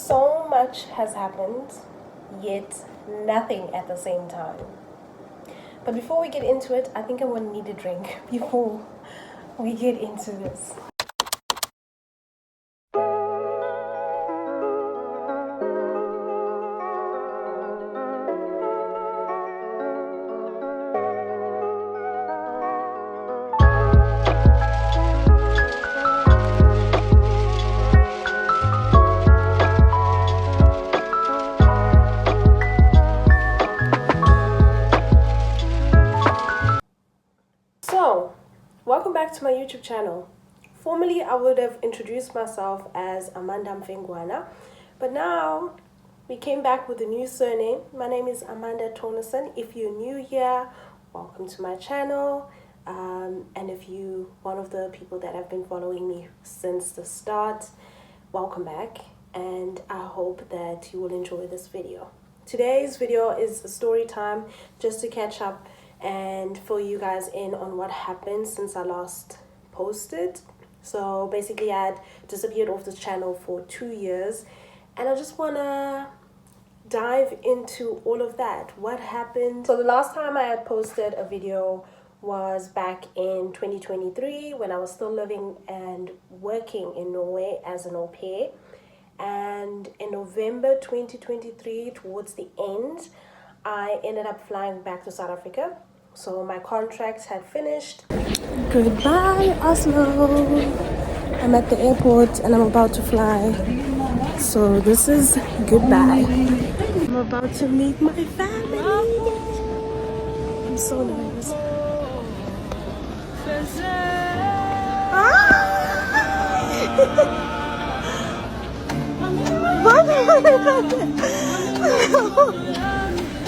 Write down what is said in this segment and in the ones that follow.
So much has happened, yet nothing at the same time. But before we get into it, I think I'm going to need a drink before we get into this. So, welcome back to my YouTube channel. Formerly, I would have introduced myself as Amanda Mfengwana, but now we came back with a new surname. My name is Amanda Tonison. If you're new here, welcome to my channel. And if you one of the people that have been following me since the start, welcome back. And I hope that you will enjoy this video. Today's video is a story time, just to catch up and fill you guys in on what happened since I last posted. So basically, I had disappeared off this channel for 2 years, and I just want to dive into all of that. What happened? So the last time I had posted a video was back in 2023, when I was still living and working in Norway as an au pair. And in November 2023, towards the end, I ended up flying back to South Africa. So my contract had finished. Goodbye, Oslo. I'm at the airport and I'm about to fly. So this is goodbye. I'm about to meet my family. I'm so nervous.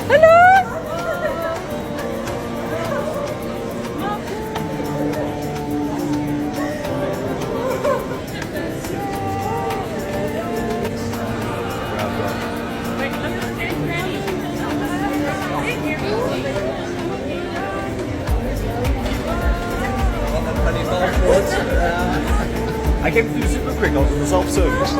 Hello. I came through super quick, I was in the self-service.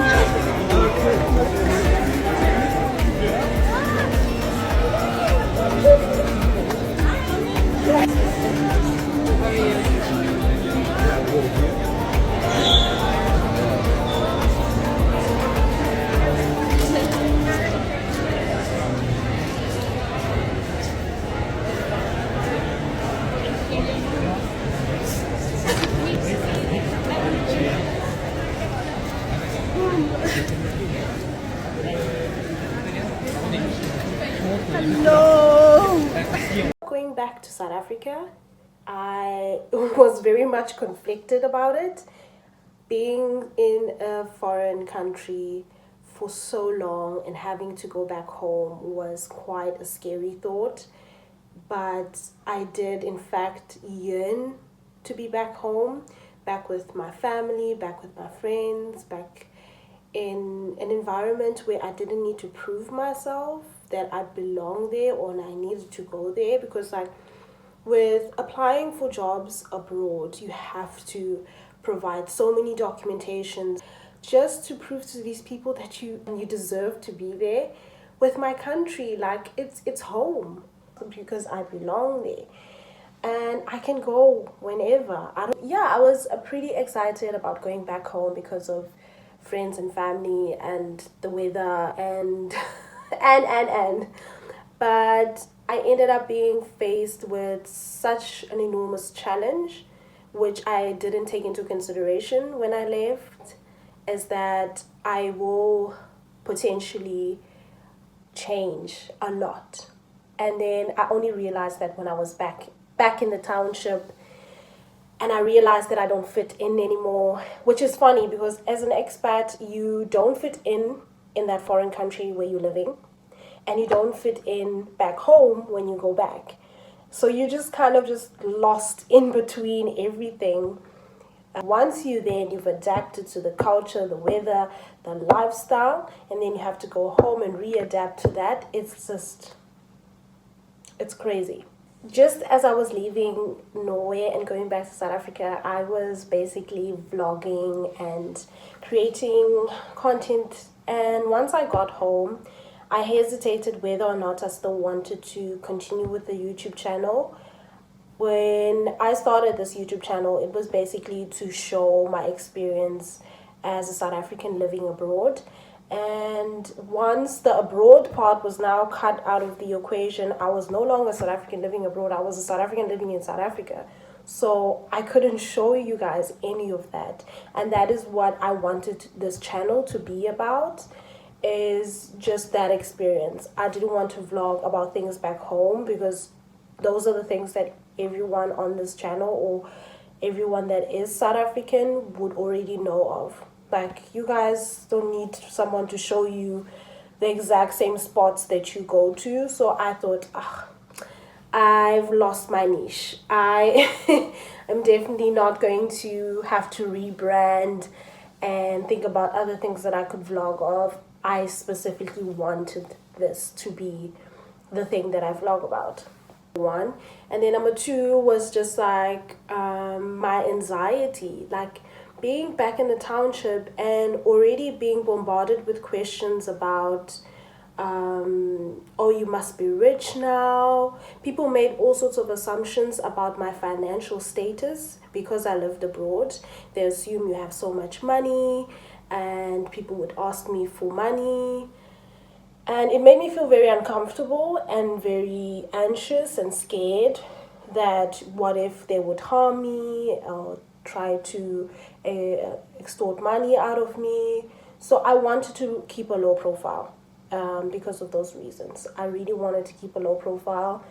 Hello. Going back to South Africa, I was very much conflicted about it. Being in a foreign country for so long and having to go back home was quite a scary thought. But I did, in fact, yearn to be back home, back with my family, back with my friends, back in an environment where I didn't need to prove myself that I belong there or I needed to go there. Because like with applying for jobs abroad, you have to provide so many documentations just to prove to these people that you deserve to be there. With my country, like it's home because I belong there and I can go whenever. I was pretty excited about going back home because of friends and family and the weather and but I ended up being faced with such an enormous challenge, which I didn't take into consideration when I left, is that I will potentially change a lot. And then I only realized that when I was back in the township, and I realized that I don't fit in anymore, which is funny because as an expat, you don't fit in that foreign country where you're living, and you don't fit in back home when you go back. So you're just kind of just lost in between everything. Once you're there and you've adapted to the culture, the weather, the lifestyle, and then you have to go home and readapt to that, it's crazy. Just as I was leaving Norway and going back to South Africa, I was basically vlogging and creating content. And once I got home, I hesitated whether or not I still wanted to continue with the YouTube channel. When I started this YouTube channel, it was basically to show my experience as a South African living abroad. And once the abroad part was now cut out of the equation, I was no longer South African living abroad. I was a South African living in South Africa. So I couldn't show you guys any of that. And that is what I wanted this channel to be about, is just that experience. I didn't want to vlog about things back home because those are the things that everyone on this channel or everyone that is South African would already know of. Like, you guys don't need someone to show you the exact same spots that you go to. So I thought, I've lost my niche. I am definitely not going to have to rebrand and think about other things that I could vlog of. I specifically wanted this to be the thing that I vlog about. One. And then number two was just like my anxiety, like being back in the township and already being bombarded with questions about oh, you must be rich now. People made all sorts of assumptions about my financial status because I lived abroad. They assume you have so much money, and people would ask me for money. And it made me feel very uncomfortable and very anxious and scared that what if they would harm me or try to extort money out of me. So I wanted to keep a low profile because of those reasons. I really wanted to keep a low profile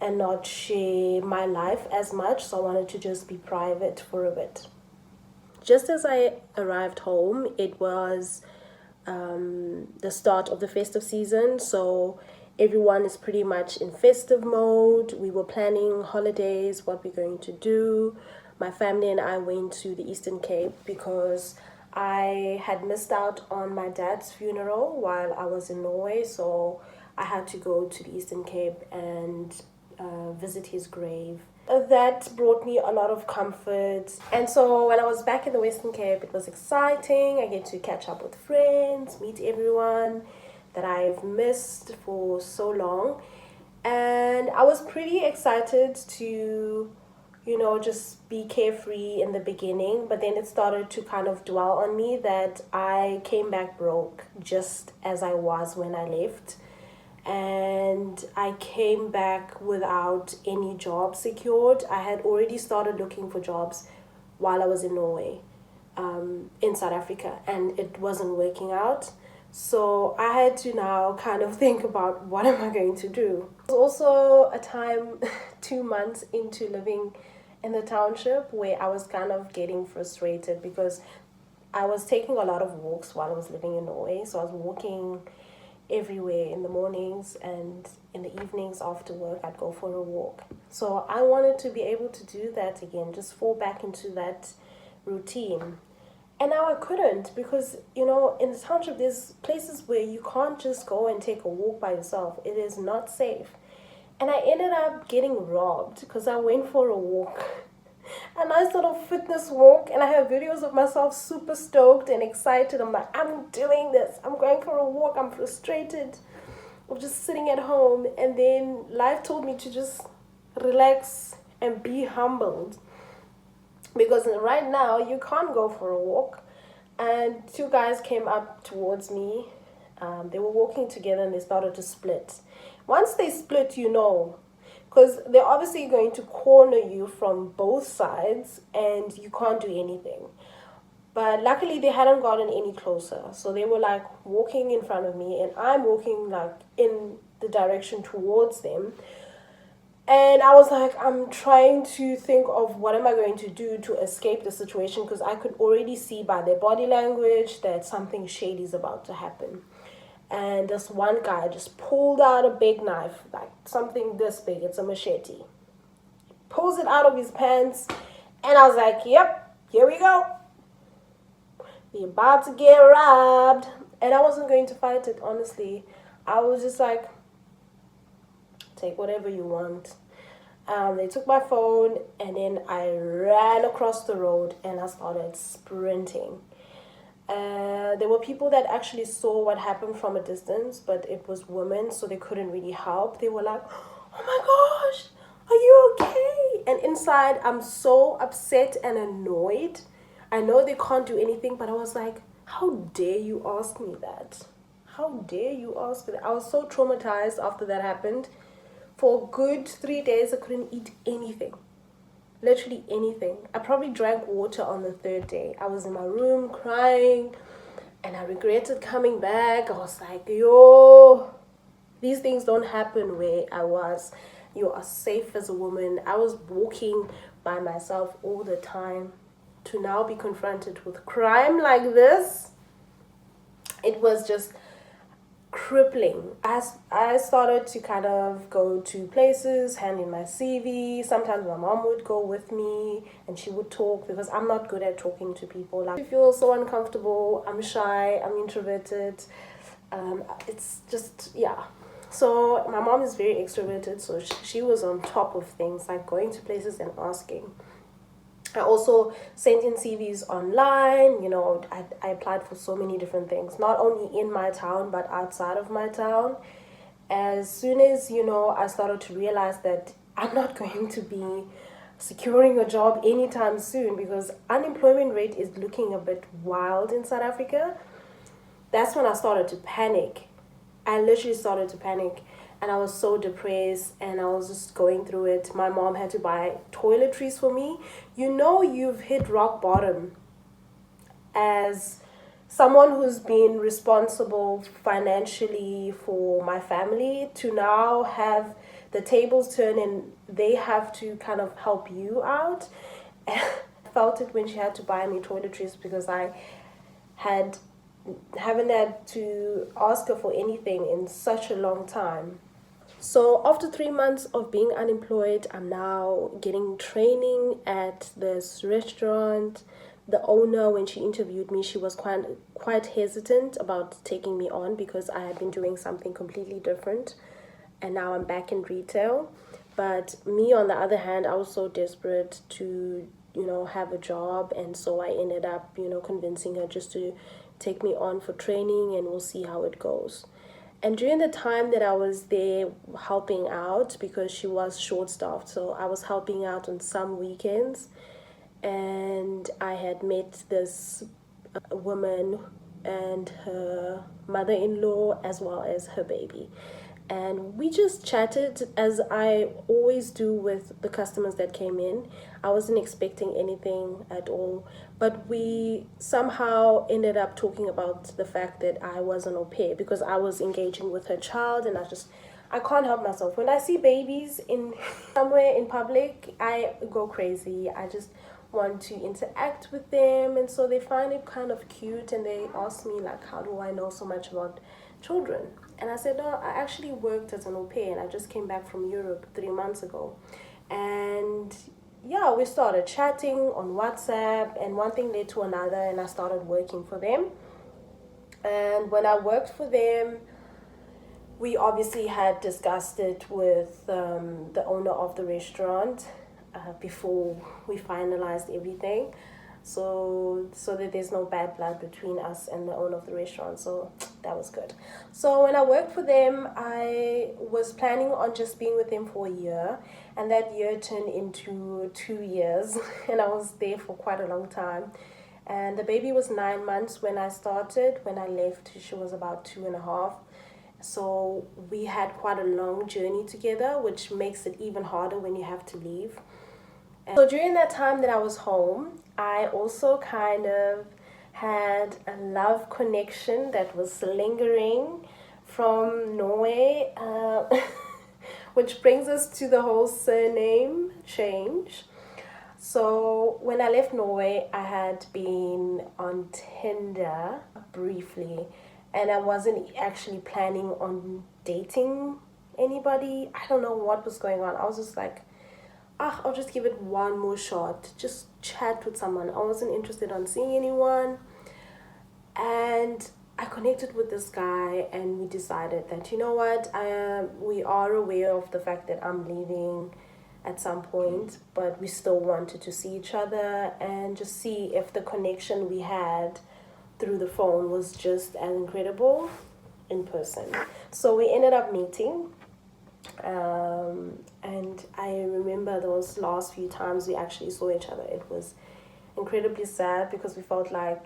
and not share my life as much. So I wanted to just be private for a bit. Just as I arrived home, it was the start of the festive season, so everyone is pretty much in festive mode. We were planning holidays, what we're going to do. My family and I went to the Eastern Cape because I had missed out on my dad's funeral while I was in Norway, so I had to go to the Eastern Cape and visit his grave. That brought me a lot of comfort. And so when I was back in the Western Cape, it was exciting. I get to catch up with friends, meet everyone that I've missed for so long. And I was pretty excited to, just be carefree in the beginning. But then it started to kind of dwell on me that I came back broke just as I was when I left. And I came back without any job secured. I had already started looking for jobs while I was in Norway, in South Africa, and it wasn't working out. So I had to now kind of think about what am I going to do. It was also a time 2 months into living in the township where I was kind of getting frustrated because I was taking a lot of walks while I was living in Norway. So I was walking everywhere in the mornings, and in the evenings after work I'd go for a walk. So I wanted to be able to do that again, just fall back into that routine. And now I couldn't because, in the township there's places where you can't just go and take a walk by yourself. It is not safe. And I ended up getting robbed because I went for a walk. A nice little fitness walk, and I have videos of myself super stoked and excited. I'm like, I'm doing this. I'm going for a walk. I'm frustrated of just sitting at home. And then life told me to just relax and be humbled. Because right now, you can't go for a walk. And 2 guys came up towards me. They were walking together and they started to split. Once they split, because they're obviously going to corner you from both sides and you can't do anything. But luckily they hadn't gotten any closer. So they were like walking in front of me and I'm walking like in the direction towards them. And I was like, I'm trying to think of what am I going to do to escape the situation, because I could already see by their body language that something shady is about to happen. And this one guy just pulled out a big knife, like something this big. It's a machete. Pulls it out of his pants. And I was like, yep, here we go. We're about to get robbed. And I wasn't going to fight it, honestly. I was just like, take whatever you want. They took my phone and then I ran across the road and I started sprinting. There were people that actually saw what happened from a distance, but it was women, so they couldn't really help. They were like, "Oh my gosh, are you okay?" And inside, I'm so upset and annoyed. I know they can't do anything, but I was like, "How dare you ask me that? How dare you ask me that?" I was so traumatized after that happened. For a good 3 days, I couldn't eat anything. Literally anything. I probably drank water on the third day. I was in my room crying and I regretted coming back. I was like, yo, these things don't happen where I was. You are safe as a woman. I was walking by myself all the time. To now be confronted with crime like this, it was just crippling. As I started to kind of go to places, hand in my CV. Sometimes my mom would go with me and she would talk because I'm not good at talking to people. Like, I feel so uncomfortable. I'm shy. I'm introverted. It's just, yeah. So my mom is very extroverted, so she was on top of things, like going to places and asking. I also sent in CVs online. I applied for so many different things, not only in my town, but outside of my town. As soon as, I started to realize that I'm not going to be securing a job anytime soon because unemployment rate is looking a bit wild in South Africa, that's when I started to panic. I literally started to panic and I was so depressed and I was just going through it. My mom had to buy toiletries for me. You've hit rock bottom as someone who's been responsible financially for my family to now have the tables turn and they have to kind of help you out. And I felt it when she had to buy me toiletries because I had haven't had to ask her for anything in such a long time. So after 3 months of being unemployed, I'm now getting training at this restaurant. The owner, when she interviewed me, she was quite hesitant about taking me on because I had been doing something completely different, and now I'm back in retail. But me, on the other hand, I was so desperate to have a job, and so I ended up convincing her just to take me on for training, and we'll see how it goes. And during the time that I was there helping out, because she was short staffed, so I was helping out on some weekends, and I had met this woman and her mother-in-law as well as her baby, and we just chatted as I always do with the customers that came in. I wasn't expecting anything at all, but we somehow ended up talking about the fact that I was an au pair because I was engaging with her child, and I can't help myself. When I see babies in somewhere in public, I go crazy. I just want to interact with them, and so they find it kind of cute, and they ask me like, how do I know so much about children? And I said, no, I actually worked as an au pair and I just came back from Europe 3 months ago. And yeah, we started chatting on WhatsApp, and one thing led to another, and I started working for them. And when I worked for them, we obviously had discussed it with the owner of the restaurant before we finalized everything, so that there's no bad blood between us and the owner of the restaurant. So that was good. So when I worked for them, I was planning on just being with them for a year, and that year turned into 2 years and I was there for quite a long time. And the baby was 9 months when I started. When I left, she was about 2.5. So we had quite a long journey together, which makes it even harder when you have to leave. And so during that time that I was home, I also kind of had a love connection that was lingering from Norway, which brings us to the whole surname change. So when I left Norway, I had been on Tinder briefly, and I wasn't actually planning on dating anybody. I don't know what was going on. I was just like, I'll just give it one more shot. Just chat with someone. I wasn't interested on seeing anyone. And I connected with this guy, and we decided that, you know what, we are aware of the fact that I'm leaving at some point, but we still wanted to see each other and just see if the connection we had through the phone was just as incredible in person. So we ended up meeting. And I remember those last few times we actually saw each other. It was incredibly sad because we felt like,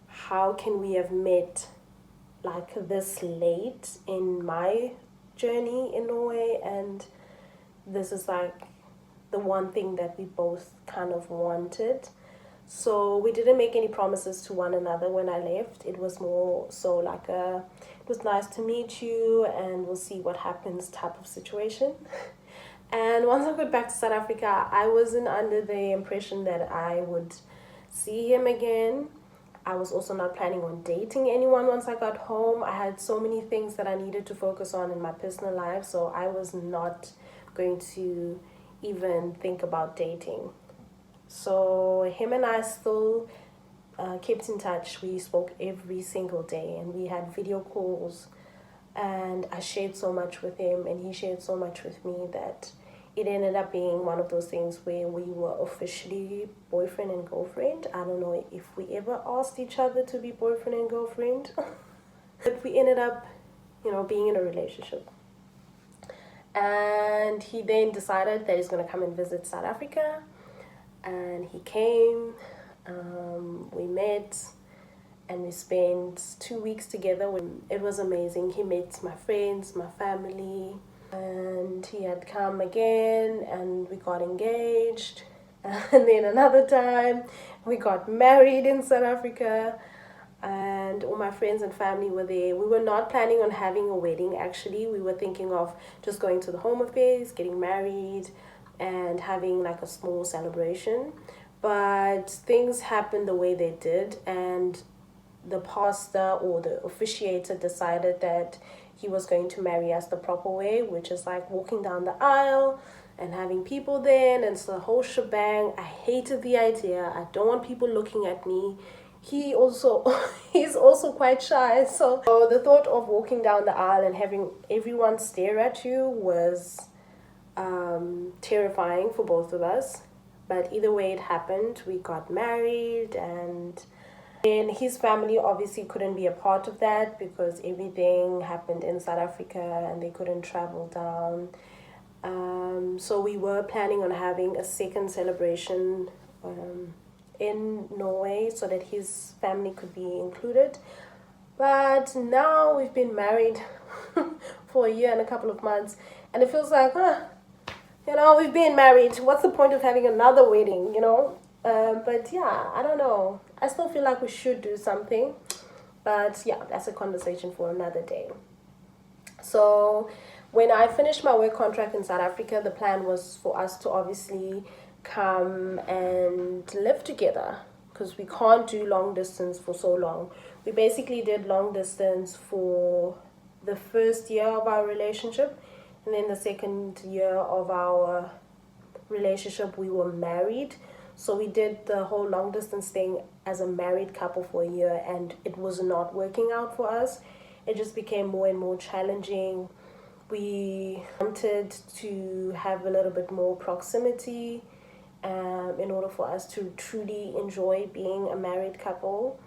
how can we have met like this late in my journey in Norway, and this is like the one thing that we both kind of wanted. So we didn't make any promises to one another when I left. It was more so like it was nice to meet you and we'll see what happens type of situation. And once I got back to South Africa, I wasn't under the impression that I would see him again. I was also not planning on dating anyone once I got home. I had so many things that I needed to focus on in my personal life, so I was not going to even think about dating. So him and I still kept in touch. We spoke every single day and we had video calls, and I shared so much with him and he shared so much with me that it ended up being one of those things where we were officially boyfriend and girlfriend. I don't know if we ever asked each other to be boyfriend and girlfriend, but we ended up, being in a relationship. And he then decided that he's going to come and visit South Africa, and he came. We met and we spent 2 weeks together. It was amazing. He met my friends, my family, and he had come again and we got engaged. And then another time we got married in South Africa, and all my friends and family were there. We were not planning on having a wedding actually. We were thinking of just going to the Home Affairs, getting married, and having like a small celebration. But things happened the way they did, and the pastor or the officiator decided that he was going to marry us the proper way, which is like walking down the aisle and having people there, and it's the whole shebang. I hated the idea. I don't want people looking at me. He's also quite shy, so the thought of walking down the aisle and having everyone stare at you was terrifying for both of us. But either way it happened. We got married, and then his family obviously couldn't be a part of that because everything happened in South Africa and they couldn't travel down. So we were planning on having a second celebration in Norway so that his family could be included. But now we've been married for a year and a couple of months, and it feels like, we've been married. What's the point of having another wedding, But yeah, I don't know. I still feel like we should do something. But yeah, that's a conversation for another day. So when I finished my work contract in South Africa, the plan was for us to obviously come and live together because we can't do long distance for so long. We basically did long distance for the first year of our relationship, and then the second year of our relationship we were married. So we did the whole long distance thing as a married couple for a year, and it was not working out for us. It just became more and more challenging. We wanted to have a little bit more proximity in order for us to truly enjoy being a married couple.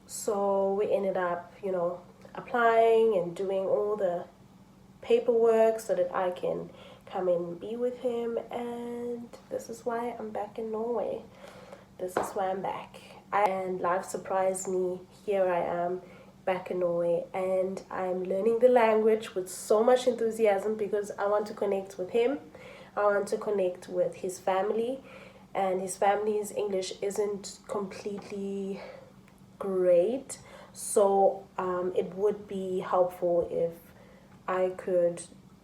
So we ended up, applying and doing all the paperwork so that I can come and be with him, and this is why I'm back in Norway. This is why I'm back. And life surprised me. Here I am back in Norway, and I'm learning the language with so much enthusiasm because I want to connect with him. I want to connect with his family, and his family's English isn't completely great, so it would be helpful if I could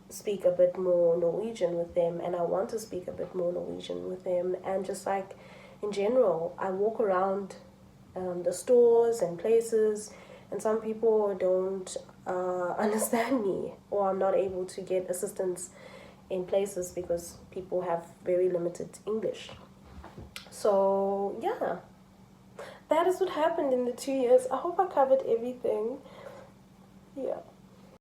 speak a bit more Norwegian with them, and I want to speak a bit more Norwegian with them. And just like in general, I walk around the stores and places, and some people don't understand me, or I'm not able to get assistance in places because people have very limited English. So yeah, that is what happened in the 2 years. I hope I covered everything. Yeah.